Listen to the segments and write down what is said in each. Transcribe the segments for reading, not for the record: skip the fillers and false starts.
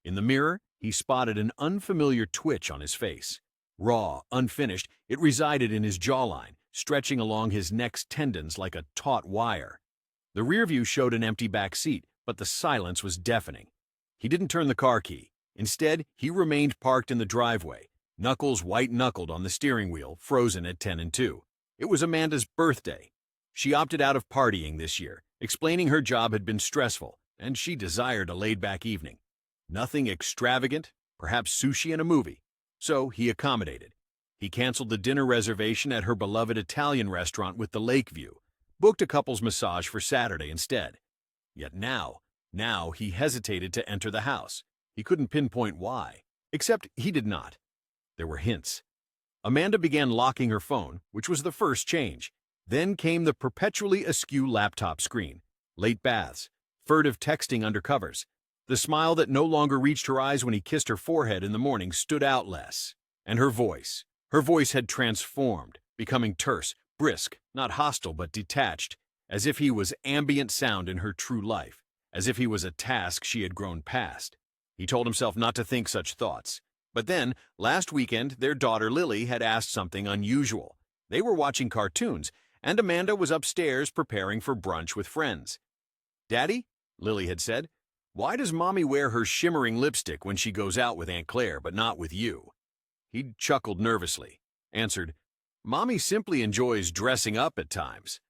In the mirror, he spotted an unfamiliar twitch on his face. Raw, unfinished, it resided in his jawline, stretching along his neck's tendons like a taut wire. The rear view showed an empty back seat, but the silence was deafening. He didn't turn the car key. Instead, he remained parked in the driveway, knuckles white-knuckled on the steering wheel, frozen at 10 and 2. It was Amanda's birthday. She opted out of partying this year, explaining her job had been stressful, and she desired a laid-back evening. Nothing extravagant, perhaps sushi and a movie. So he accommodated. He canceled the dinner reservation at her beloved Italian restaurant with the lake view, booked a couple's massage for Saturday instead. Yet now he hesitated to enter the house. He couldn't pinpoint why, except he did not. There were hints. Amanda began locking her phone, which was the first change. Then came the perpetually askew laptop screen, late baths, furtive texting under covers. The smile that no longer reached her eyes when he kissed her forehead in the morning stood out less. And her voice had transformed, becoming terse, brisk, not hostile but detached, as if he was ambient sound in her true life, as if he was a task she had grown past. He told himself not to think such thoughts. But then, last weekend, their daughter Lily had asked something unusual. They were watching cartoons, and Amanda was upstairs preparing for brunch with friends. "Daddy," Lily had said, "why does Mommy wear her shimmering lipstick when she goes out with Aunt Claire but not with you?" He chuckled nervously, answered, "Mommy simply enjoys dressing up at times."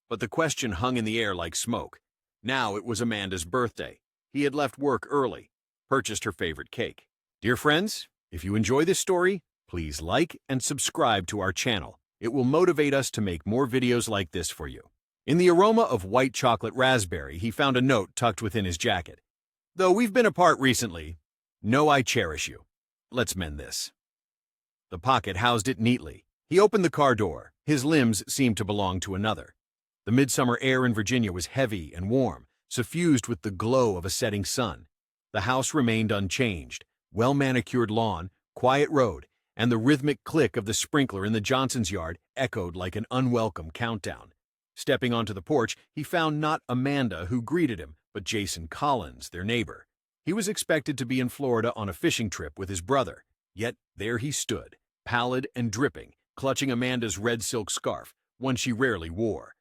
But the question hung in the air like smoke. Now it was Amanda's birthday. He had left work early, purchased her favorite cake. Dear friends, if you enjoy this story, please like and subscribe to our channel. It will motivate us to make more videos like this for you. In the aroma of white chocolate raspberry, he found a note tucked within his jacket. "Though we've been apart recently, know I cherish you. Let's mend this." The pocket housed it neatly. He opened the car door. His limbs seemed to belong to another. The midsummer air in Virginia was heavy and warm, suffused with the glow of a setting sun. The house remained unchanged. Well-manicured lawn, quiet road, and the rhythmic click of the sprinkler in the Johnson's yard echoed like an unwelcome countdown. Stepping onto the porch, he found not Amanda who greeted him, but Jason Collins, their neighbor. He was expected to be in Florida on a fishing trip with his brother, yet there he stood, pallid and dripping, clutching Amanda's red silk scarf, one she rarely wore.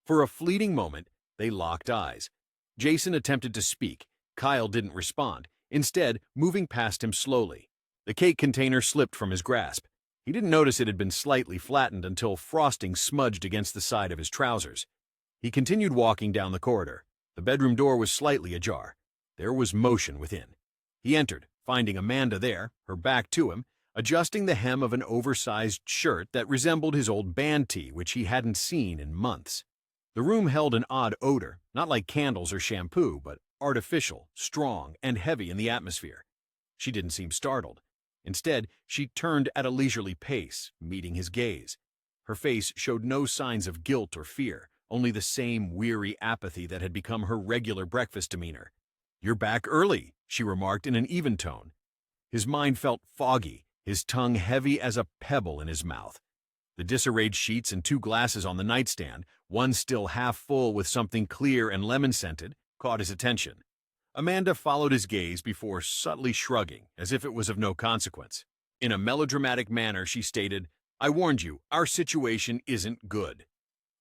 For a fleeting moment, they locked eyes. Jason attempted to speak. Kyle didn't respond, instead moving past him slowly. The cake container slipped from his grasp. He didn't notice it had been slightly flattened until frosting smudged against the side of his trousers. He continued walking down the corridor. The bedroom door was slightly ajar. There was motion within. He entered, finding Amanda there, her back to him, adjusting the hem of an oversized shirt that resembled his old band tee, which he hadn't seen in months. The room held an odd odor, not like candles or shampoo, but artificial, strong, and heavy in the atmosphere. She didn't seem startled. Instead, she turned at a leisurely pace, meeting his gaze. Her face showed no signs of guilt or fear, only the same weary apathy that had become her regular breakfast demeanor. "You're back early," she remarked in an even tone. His mind felt foggy, his tongue heavy as a pebble in his mouth. The disarrayed sheets and two glasses on the nightstand, one still half full with something clear and lemon-scented, caught his attention. Amanda followed his gaze before subtly shrugging, as if it was of no consequence. In a melodramatic manner, she stated, "I warned you, our situation isn't good."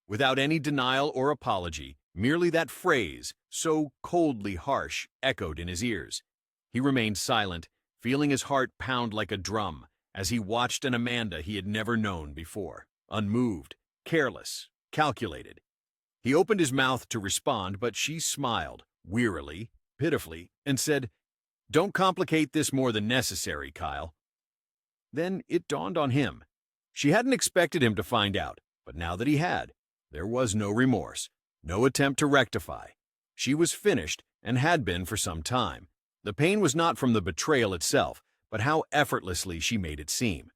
Without any denial or apology, merely that phrase, so coldly harsh, echoed in his ears. He remained silent, feeling his heart pound like a drum, as he watched an Amanda he had never known before, unmoved, careless, calculated. He opened his mouth to respond, but she smiled, wearily, pitifully, and said, "Don't complicate this more than necessary, Kyle." Then it dawned on him. She hadn't expected him to find out, but now that he had, there was no remorse, no attempt to rectify. She was finished and had been for some time. The pain was not from the betrayal itself, but how effortlessly she made it seem.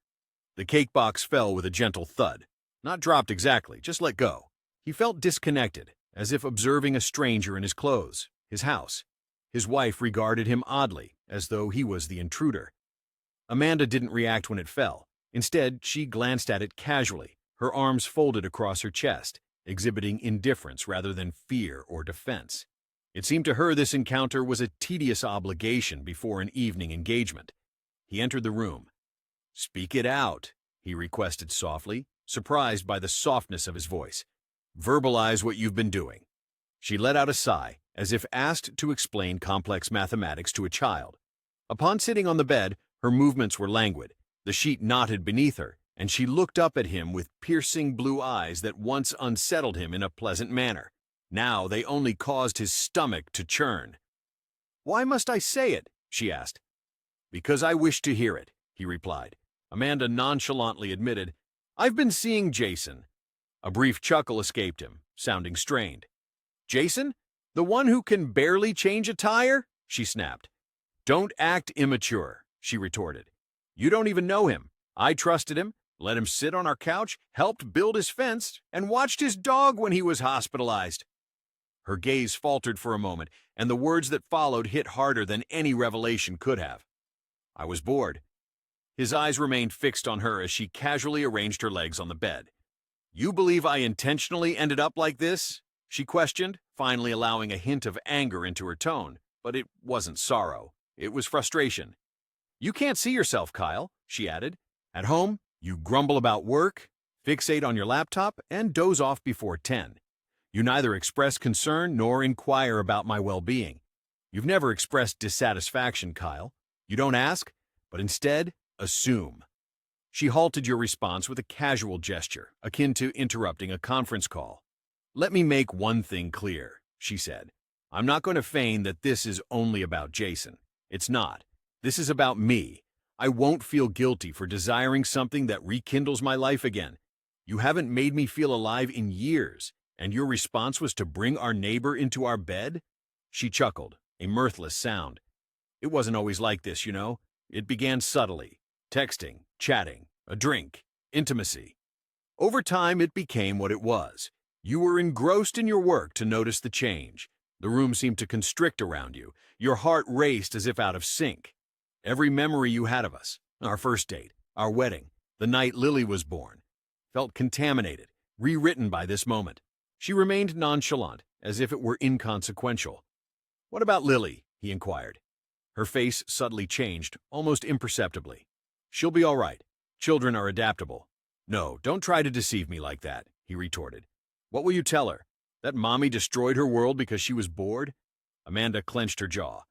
The cake box fell with a gentle thud. Not dropped exactly, just let go. He felt disconnected, as if observing a stranger in his clothes, his house. His wife regarded him oddly, as though he was the intruder. Amanda didn't react when it fell. Instead, she glanced at it casually, her arms folded across her chest, exhibiting indifference rather than fear or defense. It seemed to her this encounter was a tedious obligation before an evening engagement. He entered the room. "Speak it out," he requested softly, surprised by the softness of his voice. "Verbalize what you've been doing." She let out a sigh, as if asked to explain complex mathematics to a child. Upon sitting on the bed, her movements were languid, the sheet knotted beneath her, and she looked up at him with piercing blue eyes that once unsettled him in a pleasant manner. Now they only caused his stomach to churn. "Why must I say it?" she asked. "Because I wish to hear it," he replied. Amanda nonchalantly admitted, "I've been seeing Jason." A brief chuckle escaped him, sounding strained. "Jason? The one who can barely change a tire?" she snapped. "Don't act immature," she retorted. "You don't even know him. I trusted him, let him sit on our couch, helped build his fence, and watched his dog when he was hospitalized." Her gaze faltered for a moment, and the words that followed hit harder than any revelation could have. "I was bored." His eyes remained fixed on her as she casually arranged her legs on the bed. "You believe I intentionally ended up like this?" she questioned, finally allowing a hint of anger into her tone, but it wasn't sorrow. It was frustration. "You can't see yourself, Kyle," she added. "At home, you grumble about work, fixate on your laptop, and doze off before 10. You neither express concern nor inquire about my well-being. You've never expressed dissatisfaction, Kyle. You don't ask, but instead assume." She halted your response with a casual gesture, akin to interrupting a conference call. "Let me make one thing clear," she said. "I'm not going to feign that this is only about Jason. It's not. This is about me. I won't feel guilty for desiring something that rekindles my life again. You haven't made me feel alive in years, and your response was to bring our neighbor into our bed?" She chuckled, a mirthless sound. "It wasn't always like this, you know. It began subtly. Texting, chatting, a drink, intimacy. Over time, it became what it was. You were engrossed in your work to notice the change. The room seemed to constrict around you. Your heart raced as if out of sync. Every memory you had of us, our first date, our wedding, the night Lily was born, felt contaminated, rewritten by this moment." She remained nonchalant, as if it were inconsequential. "What about Lily?" he inquired. Her face subtly changed, almost imperceptibly. "She'll be all right. Children are adaptable." "No, don't try to deceive me like that," he retorted. "What will you tell her? That mommy destroyed her world because she was bored?" Amanda clenched her jaw.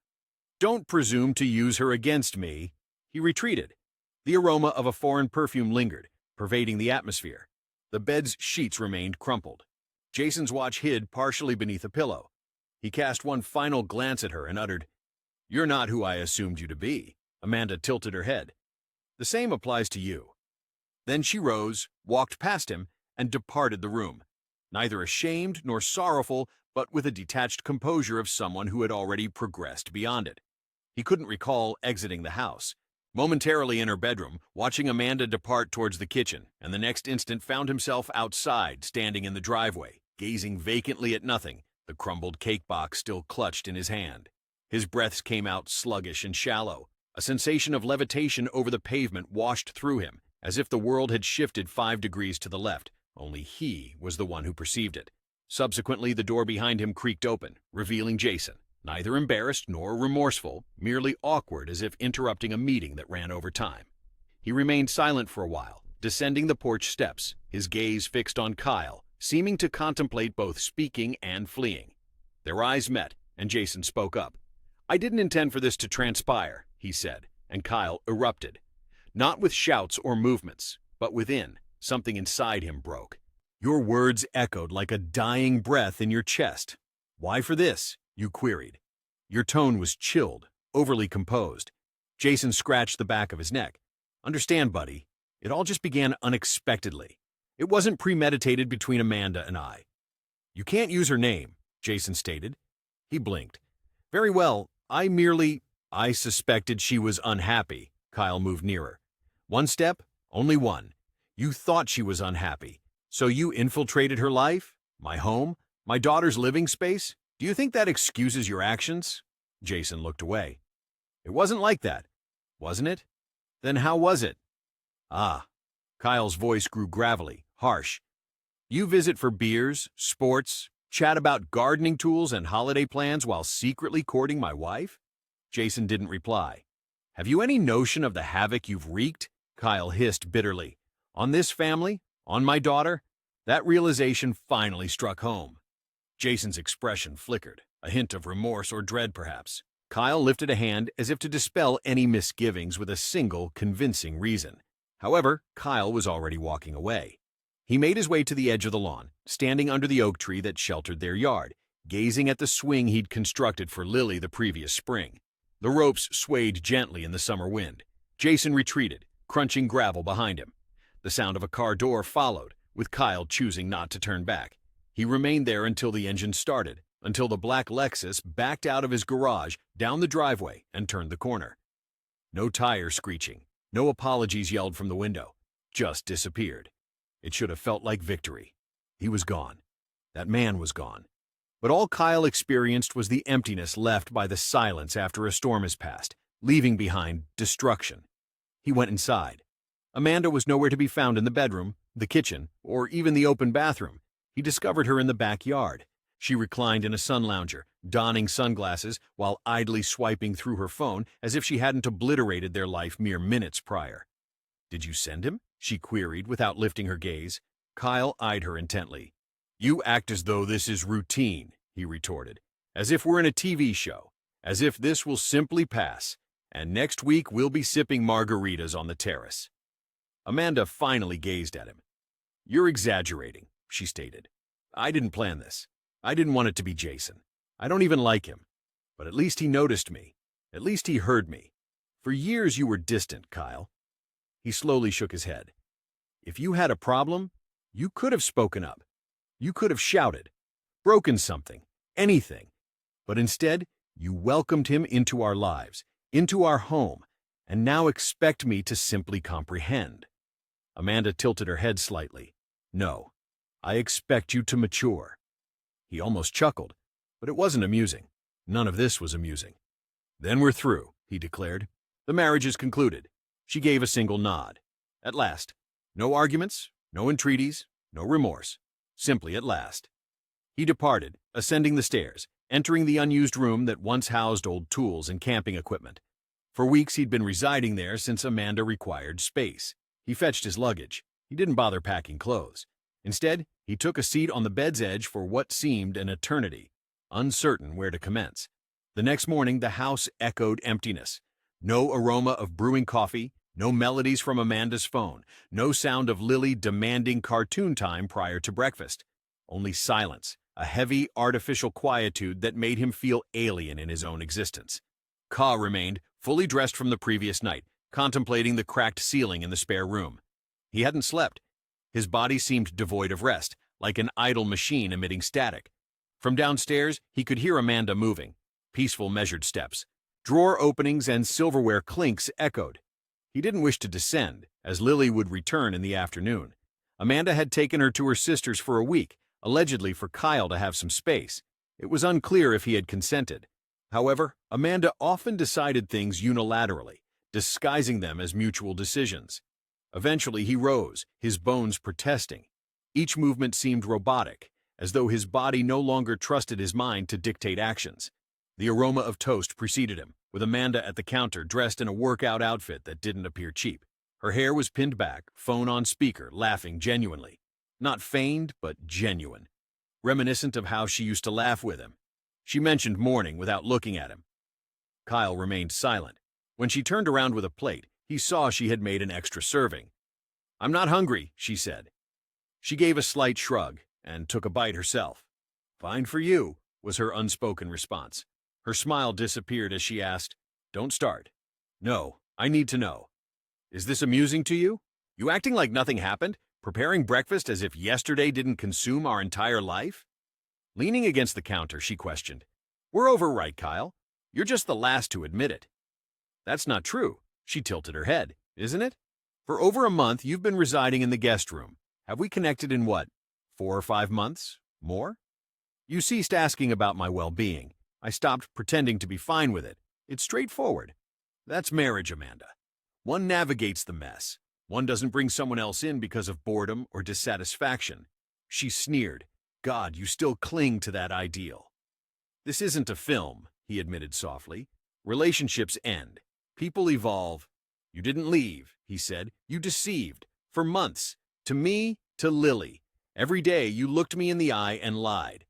"Don't presume to use her against me." He retreated. The aroma of a foreign perfume lingered, pervading the atmosphere. The bed's sheets remained crumpled. Jason's watch hid partially beneath a pillow. He cast one final glance at her and uttered, "You're not who I assumed you to be." Amanda tilted her head. "The same applies to you." Then she rose, walked past him, and departed the room, neither ashamed nor sorrowful, but with a detached composure of someone who had already progressed beyond it. He couldn't recall exiting the house. Momentarily in her bedroom, watching Amanda depart towards the kitchen, and the next instant found himself outside, standing in the driveway, gazing vacantly at nothing, the crumbled cake box still clutched in his hand. His breaths came out sluggish and shallow. A sensation of levitation over the pavement washed through him, as if the world had shifted 5 degrees to the left. Only he was the one who perceived it. Subsequently, the door behind him creaked open, revealing Jason, neither embarrassed nor remorseful, merely awkward as if interrupting a meeting that ran over time. He remained silent for a while, descending the porch steps, his gaze fixed on Kyle, seeming to contemplate both speaking and fleeing. Their eyes met, and Jason spoke up. "I didn't intend for this to transpire," he said, and Kyle erupted. Not with shouts or movements, but within, something inside him broke. Your words echoed like a dying breath in your chest. "Why for this?" you queried. Your tone was chilled, overly composed. Jason scratched the back of his neck. "Understand, buddy, it all just began unexpectedly. It wasn't premeditated between Amanda and I." "You can't use her name," Jason stated. He blinked. "Very well, I suspected she was unhappy." Kyle moved nearer. "One step, only one. You thought she was unhappy, so you infiltrated her life, my home, my daughter's living space? Do you think that excuses your actions?" Jason looked away. "It wasn't like that, wasn't it? Then how was it?" "Ah." Kyle's voice grew gravelly, harsh. "You visit for beers, sports, Chat about gardening tools and holiday plans while secretly courting my wife? Jason didn't reply. Have you any notion of the havoc you've wreaked? Kyle hissed bitterly. On this family? On my daughter? That realization finally struck home. Jason's expression flickered, a hint of remorse or dread perhaps. Kyle lifted a hand as if to dispel any misgivings with a single, convincing reason. However, Kyle was already walking away. He made his way to the edge of the lawn, standing under the oak tree that sheltered their yard, gazing at the swing he'd constructed for Lily the previous spring. The ropes swayed gently in the summer wind. Jason retreated, crunching gravel behind him. The sound of a car door followed, with Kyle choosing not to turn back. He remained there until the engine started, until the black Lexus backed out of his garage, down the driveway, and turned the corner. No tire screeching, no apologies yelled from the window, just disappeared. It should have felt like victory. He was gone. That man was gone. But all Kyle experienced was the emptiness left by the silence after a storm has passed, leaving behind destruction. He went inside. Amanda was nowhere to be found in the bedroom, the kitchen, or even the open bathroom. He discovered her in the backyard. She reclined in a sun lounger, donning sunglasses while idly swiping through her phone as if she hadn't obliterated their life mere minutes prior. "Did you send him?" she queried without lifting her gaze. Kyle eyed her intently. "You act as though this is routine," he retorted. "As if we're in a TV show. As if this will simply pass. And next week we'll be sipping margaritas on the terrace." Amanda finally gazed at him. "You're exaggerating," she stated. "I didn't plan this. I didn't want it to be Jason. I don't even like him. But at least he noticed me. At least he heard me. For years you were distant, Kyle." He slowly shook his head. "If you had a problem, you could have spoken up. You could have shouted, broken something, anything. But instead, you welcomed him into our lives, into our home, and now expect me to simply comprehend." Amanda tilted her head slightly. "No, I expect you to mature." He almost chuckled, but it wasn't amusing. None of this was amusing. "Then we're through," he declared. "The marriage is concluded." She gave a single nod. At last. No arguments, no entreaties, no remorse. Simply at last. He departed, ascending the stairs, entering the unused room that once housed old tools and camping equipment. For weeks he'd been residing there since Amanda required space. He fetched his luggage. He didn't bother packing clothes. Instead, he took a seat on the bed's edge for what seemed an eternity, uncertain where to commence. The next morning, the house echoed emptiness. No aroma of brewing coffee, no melodies from Amanda's phone, no sound of Lily demanding cartoon time prior to breakfast. Only silence, a heavy, artificial quietude that made him feel alien in his own existence. Ka remained, fully dressed from the previous night, contemplating the cracked ceiling in the spare room. He hadn't slept. His body seemed devoid of rest, like an idle machine emitting static. From downstairs, he could hear Amanda moving. Peaceful, measured steps. Drawer openings and silverware clinks echoed. He didn't wish to descend, as Lily would return in the afternoon. Amanda had taken her to her sister's for a week, allegedly for Kyle to have some space. It was unclear if he had consented. However, Amanda often decided things unilaterally, disguising them as mutual decisions. Eventually he rose, his bones protesting. Each movement seemed robotic, as though his body no longer trusted his mind to dictate actions. The aroma of toast preceded him, with Amanda at the counter dressed in a workout outfit that didn't appear cheap. Her hair was pinned back, phone on speaker, laughing genuinely. Not feigned, but genuine. Reminiscent of how she used to laugh with him. She mentioned morning without looking at him. Kyle remained silent. When she turned around with a plate, he saw she had made an extra serving. "I'm not hungry," she said. She gave a slight shrug and took a bite herself. "Fine for you," was her unspoken response. Her smile disappeared as she asked, "Don't start." "No, I need to know. Is this amusing to you? You acting like nothing happened? Preparing breakfast as if yesterday didn't consume our entire life?" Leaning against the counter, she questioned. "We're over, right, Kyle? You're just the last to admit it." "That's not true." She tilted her head. "Isn't it? For over a month, you've been residing in the guest room. Have we connected in what, 4 or 5 months? More? You ceased asking about my well-being. I stopped pretending to be fine with it. It's straightforward. That's marriage, Amanda. One navigates the mess. One doesn't bring someone else in because of boredom or dissatisfaction." She sneered. God, you still cling to that ideal. This isn't a film, he admitted softly. Relationships end. People evolve. You didn't leave, he said. You deceived. For months. To me, to Lily. Every day you looked me in the eye and lied.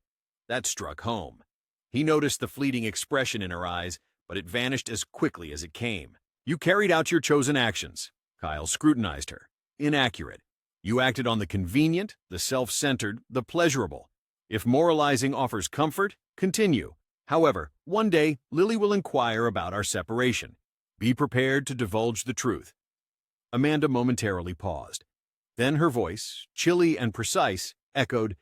That struck home. He noticed the fleeting expression in her eyes, but it vanished as quickly as it came. You carried out your chosen actions. Kyle scrutinized her. Inaccurate. You acted on the convenient, the self-centered, the pleasurable. If moralizing offers comfort, continue. However, one day, Lily will inquire about our separation. Be prepared to divulge the truth. Amanda momentarily paused. Then her voice, chilly and precise, echoed,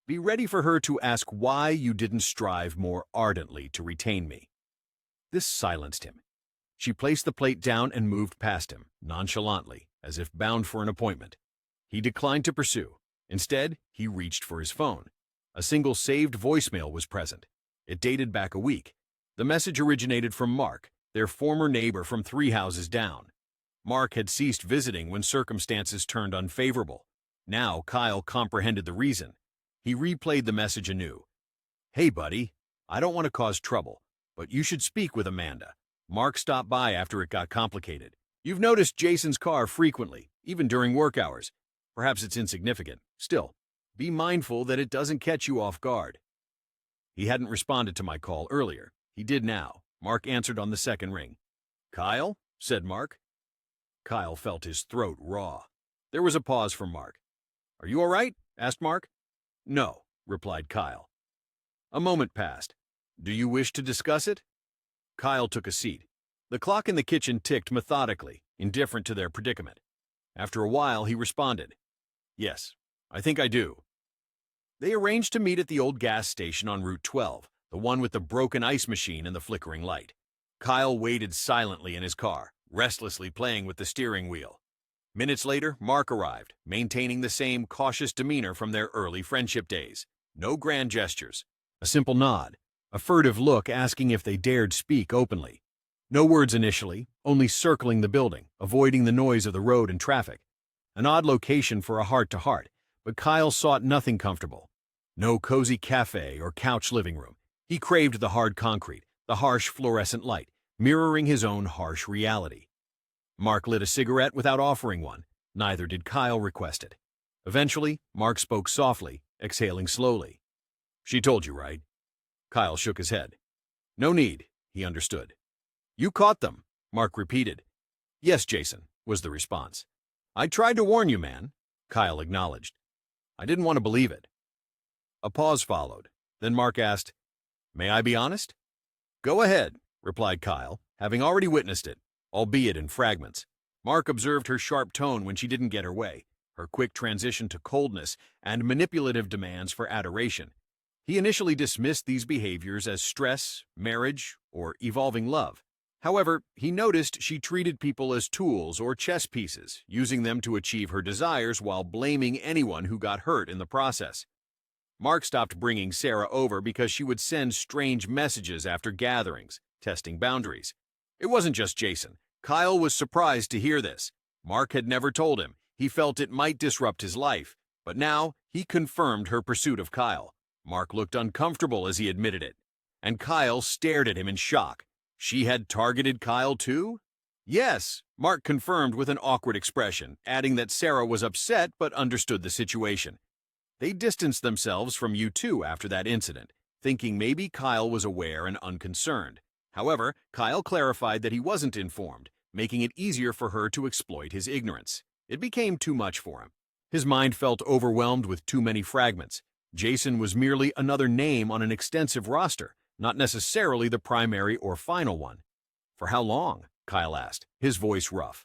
Be ready for her to ask why you didn't strive more ardently to retain me. This silenced him. She placed the plate down and moved past him, nonchalantly, as if bound for an appointment. He declined to pursue. Instead, he reached for his phone. A single saved voicemail was present. It dated back a week. The message originated from Mark, their former neighbor from 3 houses down. Mark had ceased visiting when circumstances turned unfavorable. Now Kyle comprehended the reason. He replayed the message anew. Hey, buddy, I don't want to cause trouble, but you should speak with Amanda. Mark stopped by after it got complicated. You've noticed Jason's car frequently, even during work hours. Perhaps it's insignificant. Still, be mindful that it doesn't catch you off guard. He hadn't responded to my call earlier. He did now. Mark answered on the second ring. Kyle? Said Mark. Kyle felt his throat raw. There was a pause from Mark. Are you all right? Asked Mark. No, replied Kyle. A moment passed. Do you wish to discuss it? Kyle took a seat. The clock in the kitchen ticked methodically, indifferent to their predicament. After a while, he responded. Yes, I think I do. They arranged to meet at the old gas station on Route 12, the one with the broken ice machine and the flickering light. Kyle waited silently in his car, restlessly playing with the steering wheel. Minutes later, Mark arrived, maintaining the same cautious demeanor from their early friendship days. No grand gestures. A simple nod. A furtive look asking if they dared speak openly. No words initially, only circling the building, avoiding the noise of the road and traffic. An odd location for a heart-to-heart, but Kyle sought nothing comfortable. No cozy cafe or couch living room. He craved the hard concrete, the harsh fluorescent light, mirroring his own harsh reality. Mark lit a cigarette without offering one. Neither did Kyle request it. Eventually, Mark spoke softly, exhaling slowly. She told you, right? Kyle shook his head. No need, he understood. You caught them, Mark repeated. Yes, Jason, was the response. I tried to warn you, man, Kyle acknowledged. I didn't want to believe it. A pause followed. Then Mark asked, May I be honest? Go ahead, replied Kyle, having already witnessed it, albeit in fragments. Mark observed her sharp tone when she didn't get her way, her quick transition to coldness and manipulative demands for adoration. He initially dismissed these behaviors as stress, marriage, or evolving love. However, he noticed she treated people as tools or chess pieces, using them to achieve her desires while blaming anyone who got hurt in the process. Mark stopped bringing Sarah over because she would send strange messages after gatherings, testing boundaries. It wasn't just Jason. Kyle was surprised to hear this. Mark had never told him. He felt it might disrupt his life, but now he confirmed her pursuit of Kyle. Mark looked uncomfortable as he admitted it, and Kyle stared at him in shock. She had targeted Kyle too? Yes, Mark confirmed with an awkward expression, adding that Sarah was upset but understood the situation. They distanced themselves from you two after that incident, thinking maybe Kyle was aware and unconcerned. However, Kyle clarified that he wasn't informed, making it easier for her to exploit his ignorance. It became too much for him. His mind felt overwhelmed with too many fragments. Jason was merely another name on an extensive roster, not necessarily the primary or final one. For how long? Kyle asked, his voice rough.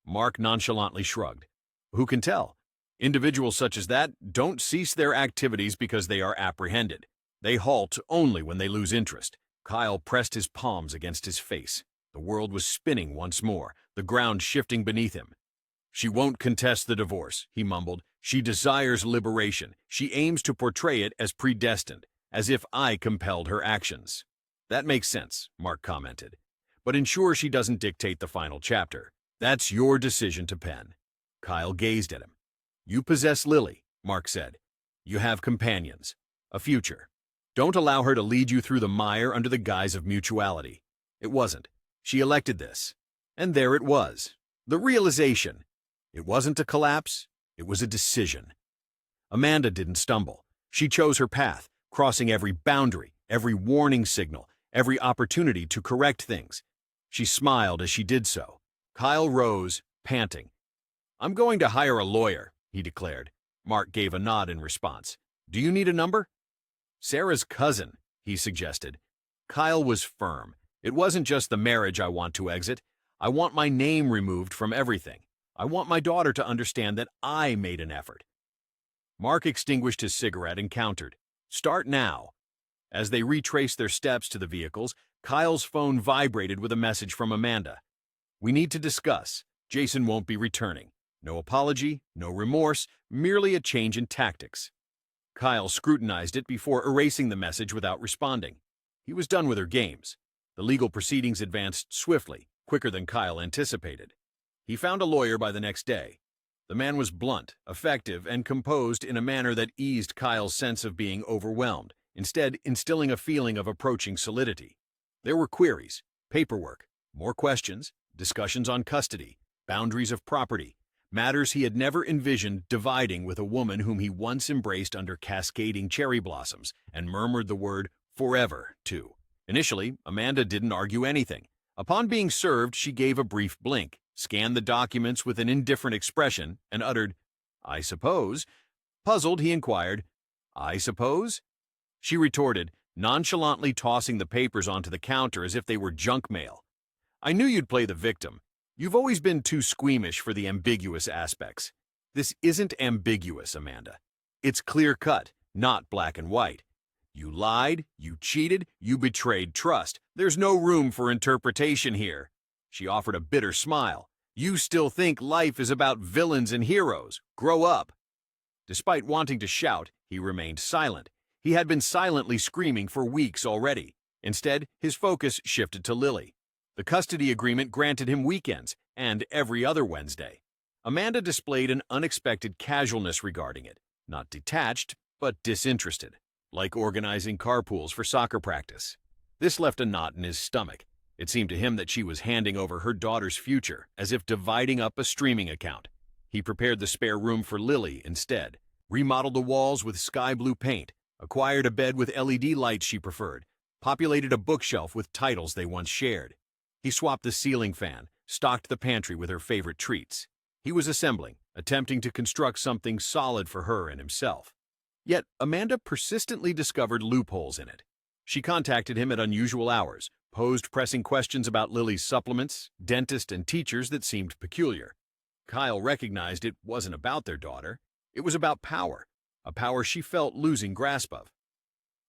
Mark nonchalantly shrugged. Who can tell? Individuals such as that don't cease their activities because they are apprehended. They halt only when they lose interest. Kyle pressed his palms against his face. The world was spinning once more, the ground shifting beneath him. She won't contest the divorce, he mumbled. She desires liberation. She aims to portray it as predestined, as if I compelled her actions. That makes sense, Mark commented. But ensure she doesn't dictate the final chapter. That's your decision to pen. Kyle gazed at him. You possess Lily, Mark said. You have companions, a future. Don't allow her to lead you through the mire under the guise of mutuality. It wasn't. She elected this. And there it was. The realization. It wasn't a collapse. It was a decision. Amanda didn't stumble. She chose her path, crossing every boundary, every warning signal, every opportunity to correct things. She smiled as she did so. Kyle rose, panting. "I'm going to hire a lawyer," he declared. Mark gave a nod in response. "Do you need a number?" "Sarah's cousin," he suggested. Kyle was firm. "It wasn't just the marriage I want to exit. I want my name removed from everything. I want my daughter to understand that I made an effort." Mark extinguished his cigarette and countered, "Start now." As they retraced their steps to the vehicles, Kyle's phone vibrated with a message from Amanda. "We need to discuss. Jason won't be returning. No apology, no remorse, merely a change in tactics." Kyle scrutinized it before erasing the message without responding. He was done with her games. The legal proceedings advanced swiftly, quicker than Kyle anticipated. He found a lawyer by the next day. The man was blunt, effective, and composed in a manner that eased Kyle's sense of being overwhelmed, instead instilling a feeling of approaching solidity. There were queries, paperwork, more questions, discussions on custody, boundaries of property, matters he had never envisioned dividing with a woman whom he once embraced under cascading cherry blossoms and murmured the word forever to. Initially, Amanda didn't argue anything. Upon being served, she gave a brief blink, scanned the documents with an indifferent expression, and uttered, "I suppose." Puzzled, he inquired, "I suppose?" She retorted, nonchalantly tossing the papers onto the counter as if they were junk mail. "I knew you'd play the victim. You've always been too squeamish for the ambiguous aspects. This isn't ambiguous, Amanda. It's clear-cut, not black and white. You lied, you cheated, you betrayed trust. There's no room for interpretation here." She offered a bitter smile. "You still think life is about villains and heroes. Grow up." Despite wanting to shout, he remained silent. He had been silently screaming for weeks already. Instead, his focus shifted to Lily. The custody agreement granted him weekends and every other Wednesday. Amanda displayed an unexpected casualness regarding it, not detached, but disinterested, like organizing carpools for soccer practice. This left a knot in his stomach. It seemed to him that she was handing over her daughter's future, as if dividing up a streaming account. He prepared the spare room for Lily instead, remodeled the walls with sky blue paint, acquired a bed with LED lights she preferred, populated a bookshelf with titles they once shared. He swapped the ceiling fan, stocked the pantry with her favorite treats. He was assembling, attempting to construct something solid for her and himself. Yet Amanda persistently discovered loopholes in it. She contacted him at unusual hours, posed pressing questions about Lily's supplements, dentist, and teachers that seemed peculiar. Kyle recognized it wasn't about their daughter. It was about power, a power she felt losing grasp of.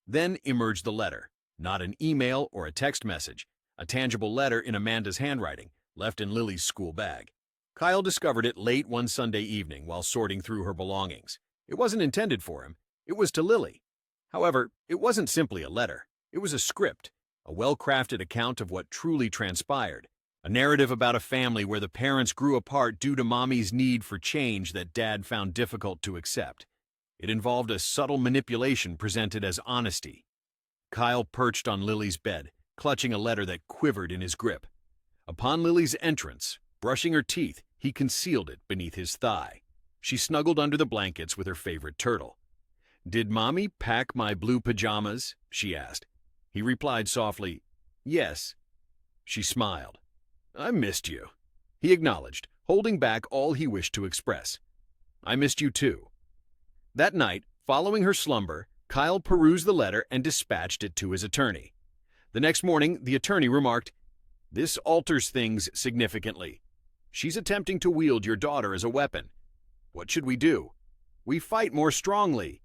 Then emerged the letter, not an email or a text message, a tangible letter in Amanda's handwriting, left in Lily's school bag. Kyle discovered it late one Sunday evening while sorting through her belongings. It wasn't intended for him. It was to Lily. However, it wasn't simply a letter. It was a script, a well-crafted account of what truly transpired, a narrative about a family where the parents grew apart due to Mommy's need for change that Dad found difficult to accept. It involved a subtle manipulation presented as honesty. Kyle perched on Lily's bed, clutching a letter that quivered in his grip. Upon Lily's entrance, brushing her teeth, he concealed it beneath his thigh. She snuggled under the blankets with her favorite turtle. "Did Mommy pack my blue pajamas?" she asked. He replied softly, "Yes." She smiled. "I missed you," he acknowledged, holding back all he wished to express. "I missed you too." That night, following her slumber, Kyle perused the letter and dispatched it to his attorney. The next morning, the attorney remarked, "This alters things significantly. She's attempting to wield your daughter as a weapon. What should we do? We fight more strongly."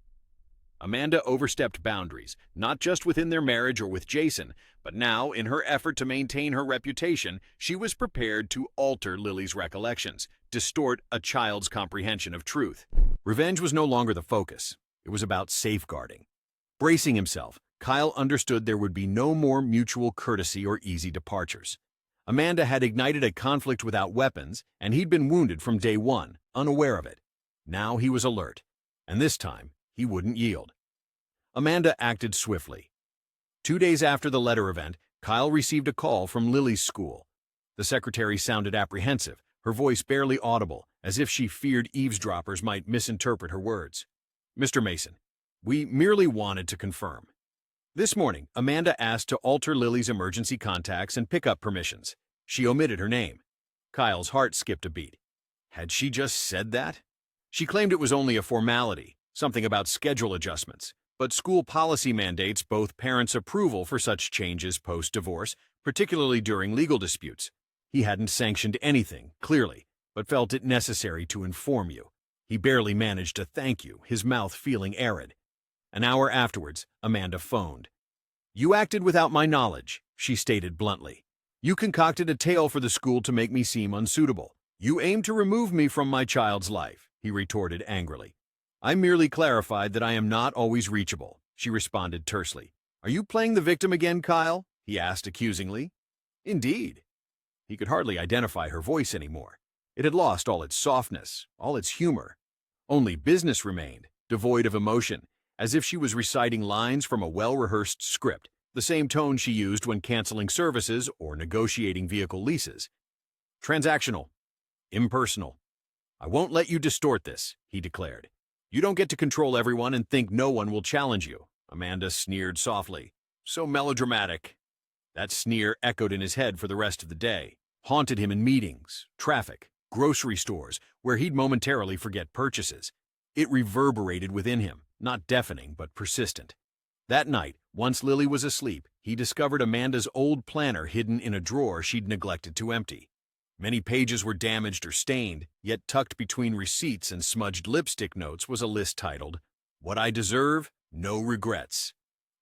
Amanda overstepped boundaries, not just within their marriage or with Jason, but now, in her effort to maintain her reputation, she was prepared to alter Lily's recollections, distort a child's comprehension of truth. Revenge was no longer the focus. It was about safeguarding. Bracing himself, Kyle understood there would be no more mutual courtesy or easy departures. Amanda had ignited a conflict without weapons, and he'd been wounded from day one, unaware of it. Now he was alert, and this time he wouldn't yield. Amanda acted swiftly. 2 days after the letter event, Kyle received a call from Lily's school. The secretary sounded apprehensive, her voice barely audible, as if she feared eavesdroppers might misinterpret her words. "Mr. Mason, we merely wanted to confirm." This morning, Amanda asked to alter Lily's emergency contacts and pickup permissions. She omitted her name. Kyle's heart skipped a beat. Had she just said that? She claimed it was only a formality, something about schedule adjustments, but school policy mandates both parents' approval for such changes post-divorce, particularly during legal disputes. He hadn't sanctioned anything, clearly, but felt it necessary to inform you. He barely managed to thank you, his mouth feeling arid. An hour afterwards, Amanda phoned. "You acted without my knowledge," she stated bluntly. "You concocted a tale for the school to make me seem unsuitable. You aimed to remove me from my child's life," he retorted angrily. "I merely clarified that I am not always reachable," she responded tersely. "Are you playing the victim again, Kyle?" he asked accusingly. Indeed. He could hardly identify her voice anymore. It had lost all its softness, all its humor. Only business remained, devoid of emotion, as if she was reciting lines from a well-rehearsed script, the same tone she used when canceling services or negotiating vehicle leases. "Transactional. Impersonal. I won't let you distort this," he declared. "You don't get to control everyone and think no one will challenge you," Amanda sneered softly. "So melodramatic." That sneer echoed in his head for the rest of the day, haunted him in meetings, traffic, grocery stores, where he'd momentarily forget purchases. It reverberated within him, not deafening but persistent. That night, once Lily was asleep, he discovered Amanda's old planner hidden in a drawer she'd neglected to empty. Many pages were damaged or stained, yet tucked between receipts and smudged lipstick notes was a list titled, "What I Deserve, No Regrets."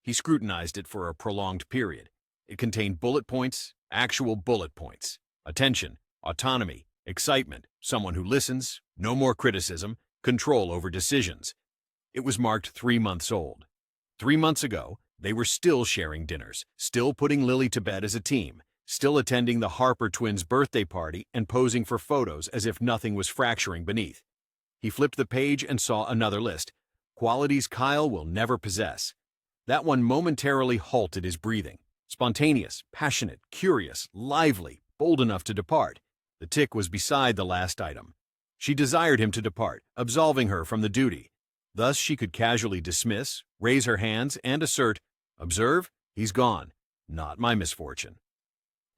He scrutinized it for a prolonged period. It contained bullet points, actual bullet points. Attention, autonomy, excitement, someone who listens, no more criticism, control over decisions. It was marked 3 months old. 3 months ago, they were still sharing dinners, still putting Lily to bed as a team, still attending the Harper twins' birthday party and posing for photos as if nothing was fracturing beneath. He flipped the page and saw another list. Qualities Kyle will never possess. That one momentarily halted his breathing. Spontaneous, passionate, curious, lively, bold enough to depart. The tick was beside the last item. She desired him to depart, absolving her from the duty. Thus she could casually dismiss, raise her hands, and assert, "Observe, he's gone. Not my misfortune."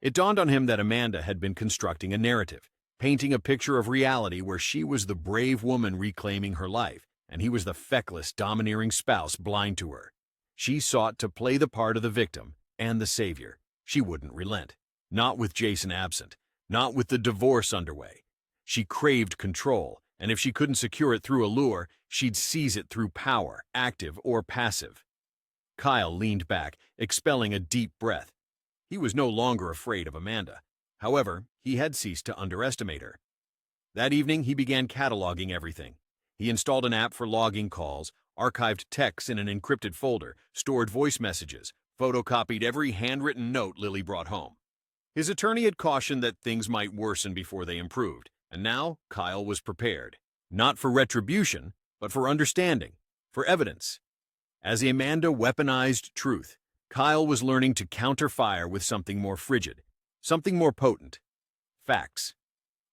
It dawned on him that Amanda had been constructing a narrative, painting a picture of reality where she was the brave woman reclaiming her life, and he was the feckless, domineering spouse blind to her. She sought to play the part of the victim and the savior. She wouldn't relent. Not with Jason absent, not with the divorce underway. She craved control, and if she couldn't secure it through allure, she'd seize it through power, active or passive. Kyle leaned back, expelling a deep breath. He was no longer afraid of Amanda. However, he had ceased to underestimate her. That evening, he began cataloging everything. He installed an app for logging calls, archived texts in an encrypted folder, stored voice messages, photocopied every handwritten note Lily brought home. His attorney had cautioned that things might worsen before they improved, and now Kyle was prepared. Not for retribution, but for understanding, for evidence. As Amanda weaponized truth, Kyle was learning to counter fire with something more frigid, something more potent. Facts.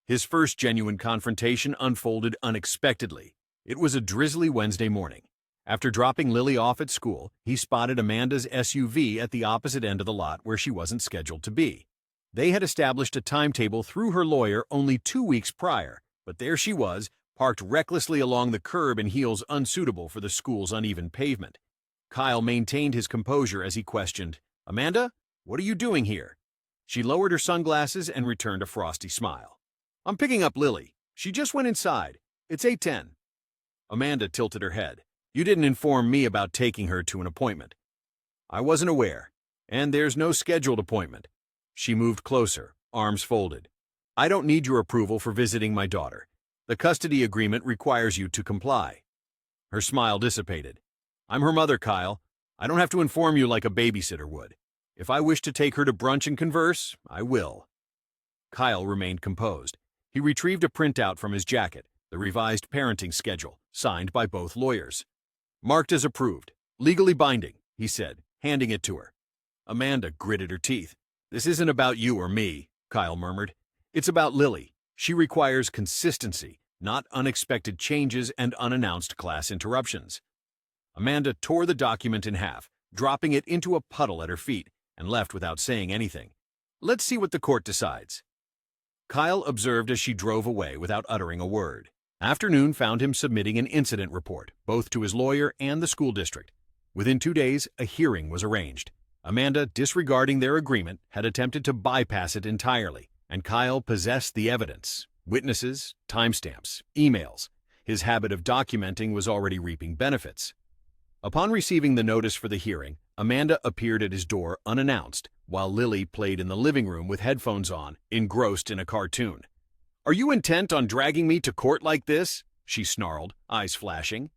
His first genuine confrontation unfolded unexpectedly. It was a drizzly Wednesday morning. After dropping Lily off at school, he spotted Amanda's SUV at the opposite end of the lot where she wasn't scheduled to be. They had established a timetable through her lawyer only 2 weeks prior, but there she was, parked recklessly along the curb in heels unsuitable for the school's uneven pavement. Kyle maintained his composure as he questioned, "Amanda, what are you doing here?" She lowered her sunglasses and returned a frosty smile. "I'm picking up Lily. She just went inside. It's 8:10. Amanda tilted her head. "You didn't inform me about taking her to an appointment." "I wasn't aware. And there's no scheduled appointment." She moved closer, arms folded. "I don't need your approval for visiting my daughter. The custody agreement requires you to comply." Her smile dissipated. "I'm her mother, Kyle. I don't have to inform you like a babysitter would. If I wish to take her to brunch and converse, I will." Kyle remained composed. He retrieved a printout from his jacket, the revised parenting schedule, signed by both lawyers. Marked as approved. Legally binding, he said, handing it to her. Amanda gritted her teeth. This isn't about you or me, Kyle murmured. It's about Lily. She requires consistency, not unexpected changes and unannounced class interruptions. Amanda tore the document in half, dropping it into a puddle at her feet, and left without saying anything. Let's see what the court decides. Kyle observed as she drove away without uttering a word. Afternoon found him submitting an incident report, both to his lawyer and the school district. Within 2 days, a hearing was arranged. Amanda, disregarding their agreement, had attempted to bypass it entirely, and Kyle possessed the evidence. Witnesses, timestamps, emails. His habit of documenting was already reaping benefits. Upon receiving the notice for the hearing, Amanda appeared at his door unannounced, while Lily played in the living room with headphones on, engrossed in a cartoon. "Are you intent on dragging me to court like this?" she snarled, eyes flashing.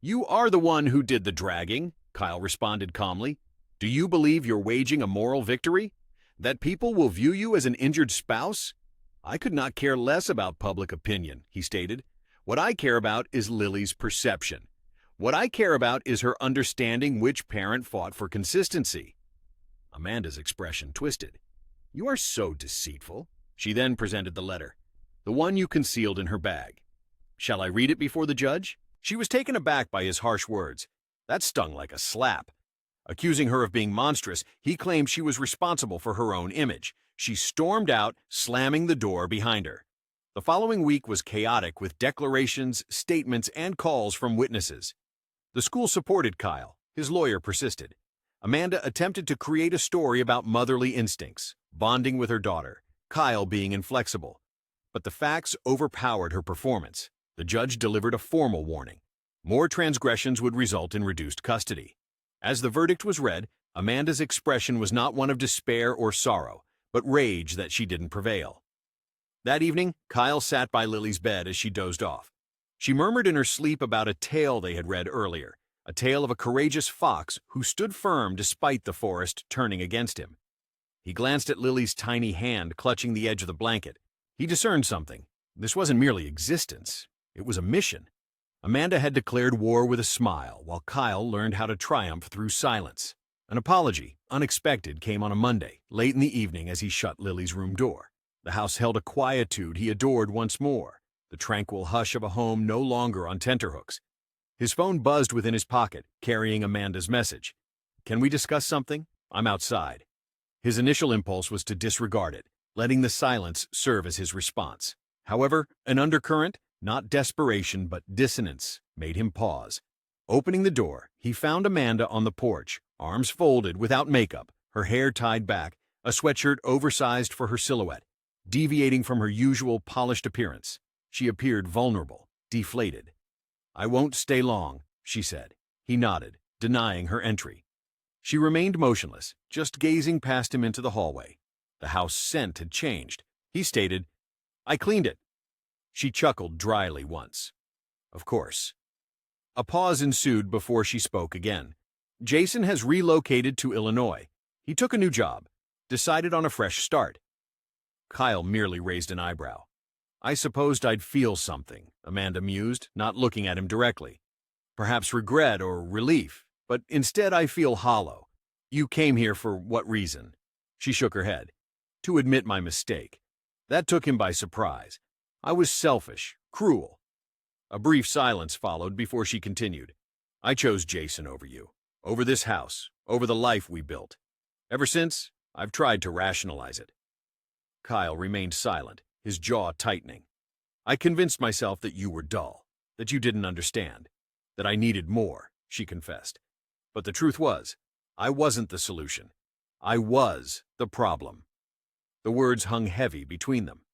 "You are the one who did the dragging," Kyle responded calmly. "Do you believe you're waging a moral victory? That people will view you as an injured spouse? I could not care less about public opinion," he stated. "What I care about is Lily's perception. What I care about is her understanding which parent fought for consistency." Amanda's expression twisted. "You are so deceitful." She then presented the letter, the one you concealed in her bag. "Shall I read it before the judge?" She was taken aback by his harsh words. That stung like a slap. Accusing her of being monstrous, he claimed she was responsible for her own image. She stormed out, slamming the door behind her. The following week was chaotic with declarations, statements, and calls from witnesses. The school supported Kyle. His lawyer persisted. Amanda attempted to create a story about motherly instincts, bonding with her daughter, Kyle being inflexible. But the facts overpowered her performance. The judge delivered a formal warning. More transgressions would result in reduced custody. As the verdict was read, Amanda's expression was not one of despair or sorrow, but rage that she didn't prevail. That evening, Kyle sat by Lily's bed as she dozed off. She murmured in her sleep about a tale they had read earlier, a tale of a courageous fox who stood firm despite the forest turning against him. He glanced at Lily's tiny hand clutching the edge of the blanket. He discerned something. This wasn't merely existence. It was a mission. Amanda had declared war with a smile, while Kyle learned how to triumph through silence. An apology, unexpected, came on a Monday, late in the evening as he shut Lily's room door. The house held a quietude he adored once more, the tranquil hush of a home no longer on tenterhooks. His phone buzzed within his pocket, carrying Amanda's message. "Can we discuss something? I'm outside." His initial impulse was to disregard it, letting the silence serve as his response. However, an undercurrent, not desperation but dissonance, made him pause. Opening the door, he found Amanda on the porch, arms folded without makeup, her hair tied back, a sweatshirt oversized for her silhouette, deviating from her usual polished appearance. She appeared vulnerable, deflated. "I won't stay long," she said. He nodded, denying her entry. She remained motionless, just gazing past him into the hallway. The house scent had changed. He stated, "I cleaned it." She chuckled dryly once. "Of course." A pause ensued before she spoke again. "Jason has relocated to Illinois. He took a new job, decided on a fresh start." Kyle merely raised an eyebrow. "I supposed I'd feel something," Amanda mused, not looking at him directly. "Perhaps regret or relief, but instead I feel hollow. You came here for what reason?" She shook her head. "To admit my mistake." That took him by surprise. "I was selfish, cruel." A brief silence followed before she continued. "I chose Jason over you, over this house, over the life we built. Ever since, I've tried to rationalize it." Kyle remained silent, his jaw tightening. "I convinced myself that you were dull, that you didn't understand, that I needed more," she confessed. "But the truth was, I wasn't the solution. I was the problem." The words hung heavy between them.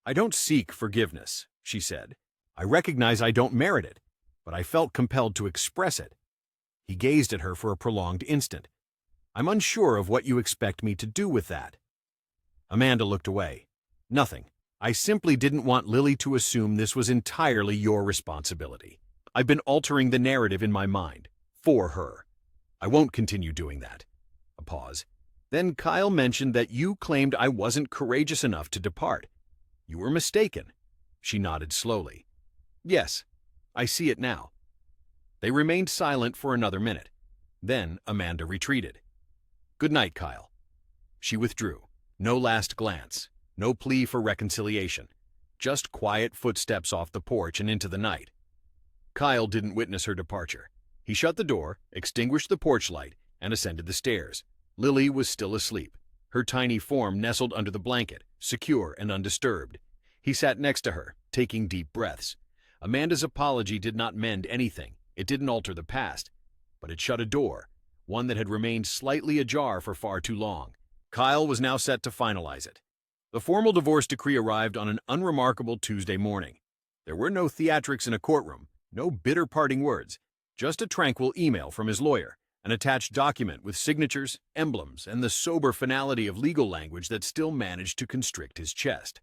"I don't seek forgiveness," she said. "I recognize I don't merit it, but I felt compelled to express it." He gazed at her for a prolonged instant. "I'm unsure of what you expect me to do with that." Amanda looked away. "Nothing. I simply didn't want Lily to assume this was entirely your responsibility. I've been altering the narrative in my mind, for her. I won't continue doing that." A pause. "Then Kyle mentioned that you claimed I wasn't courageous enough to depart. You were mistaken." She nodded slowly. "Yes, I see it now." They remained silent for another minute. Then Amanda retreated. "Good night, Kyle." She withdrew. No last glance, no plea for reconciliation. Just quiet footsteps off the porch and into the night. Kyle didn't witness her departure. He shut the door, extinguished the porch light, and ascended the stairs. Lily was still asleep, her tiny form nestled under the blanket, secure and undisturbed. He sat next to her, taking deep breaths. Amanda's apology did not mend anything. It didn't alter the past, but it shut a door, one that had remained slightly ajar for far too long. Kyle was now set to finalize it. The formal divorce decree arrived on an unremarkable Tuesday morning. There were no theatrics in a courtroom, no bitter parting words, just a tranquil email from his lawyer, an attached document with signatures, emblems, and the sober finality of legal language that still managed to constrict his chest.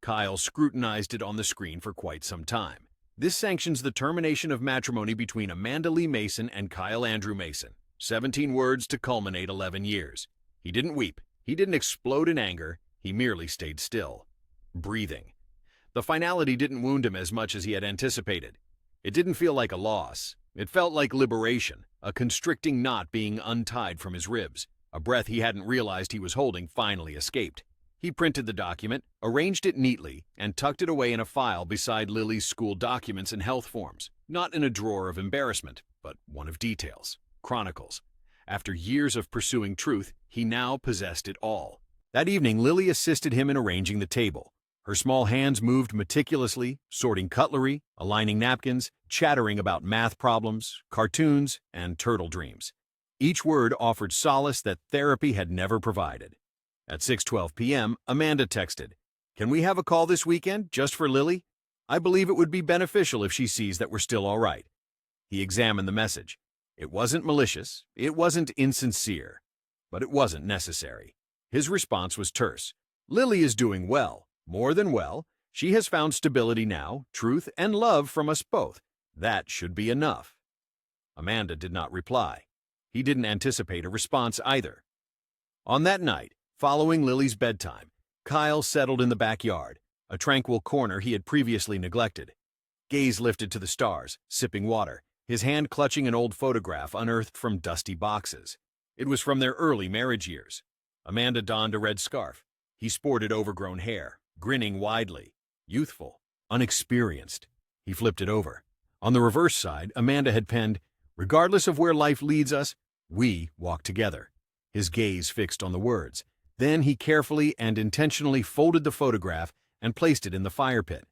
Kyle scrutinized it on the screen for quite some time. This sanctions the termination of matrimony between Amanda Lee Mason and Kyle Andrew Mason. 17 words to culminate 11 years. He didn't weep. He didn't explode in anger. He merely stayed still, breathing. The finality didn't wound him as much as he had anticipated. It didn't feel like a loss. It felt like liberation, a constricting knot being untied from his ribs. A breath he hadn't realized he was holding finally escaped. He printed the document, arranged it neatly, and tucked it away in a file beside Lily's school documents and health forms, not in a drawer of embarrassment, but one of details, chronicles. After years of pursuing truth, he now possessed it all. That evening, Lily assisted him in arranging the table. Her small hands moved meticulously, sorting cutlery, aligning napkins, chattering about math problems, cartoons, and turtle dreams. Each word offered solace that therapy had never provided. At 6:12 p.m., Amanda texted, "Can we have a call this weekend, just for Lily? I believe it would be beneficial if she sees that we're still all right." He examined the message. It wasn't malicious, it wasn't insincere, but it wasn't necessary. His response was terse. "Lily is doing well, more than well. She has found stability now, truth and love from us both. That should be enough." Amanda did not reply. He didn't anticipate a response either. On that night, following Lily's bedtime, Kyle settled in the backyard, a tranquil corner he had previously neglected. Gaze lifted to the stars, sipping water, his hand clutching an old photograph unearthed from dusty boxes. It was from their early marriage years. Amanda donned a red scarf. He sported overgrown hair, grinning widely, youthful, unexperienced. He flipped it over. On the reverse side, Amanda had penned, "Regardless of where life leads us, we walk together." His gaze fixed on the words. Then he carefully and intentionally folded the photograph and placed it in the fire pit.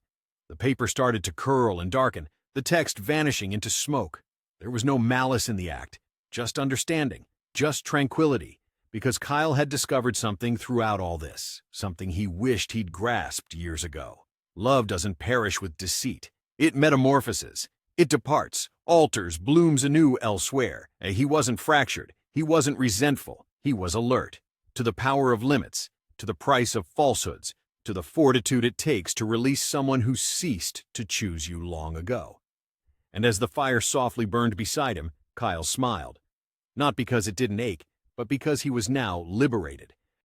The paper started to curl and darken, the text vanishing into smoke. There was no malice in the act, just understanding, just tranquility, because Kyle had discovered something throughout all this, something he wished he'd grasped years ago. Love doesn't perish with deceit. It metamorphoses. It departs, alters, blooms anew elsewhere. He wasn't fractured. He wasn't resentful. He was alert. To the power of limits, to the price of falsehoods, to the fortitude it takes to release someone who ceased to choose you long ago. And as the fire softly burned beside him, Kyle smiled. Not because it didn't ache, but because he was now liberated.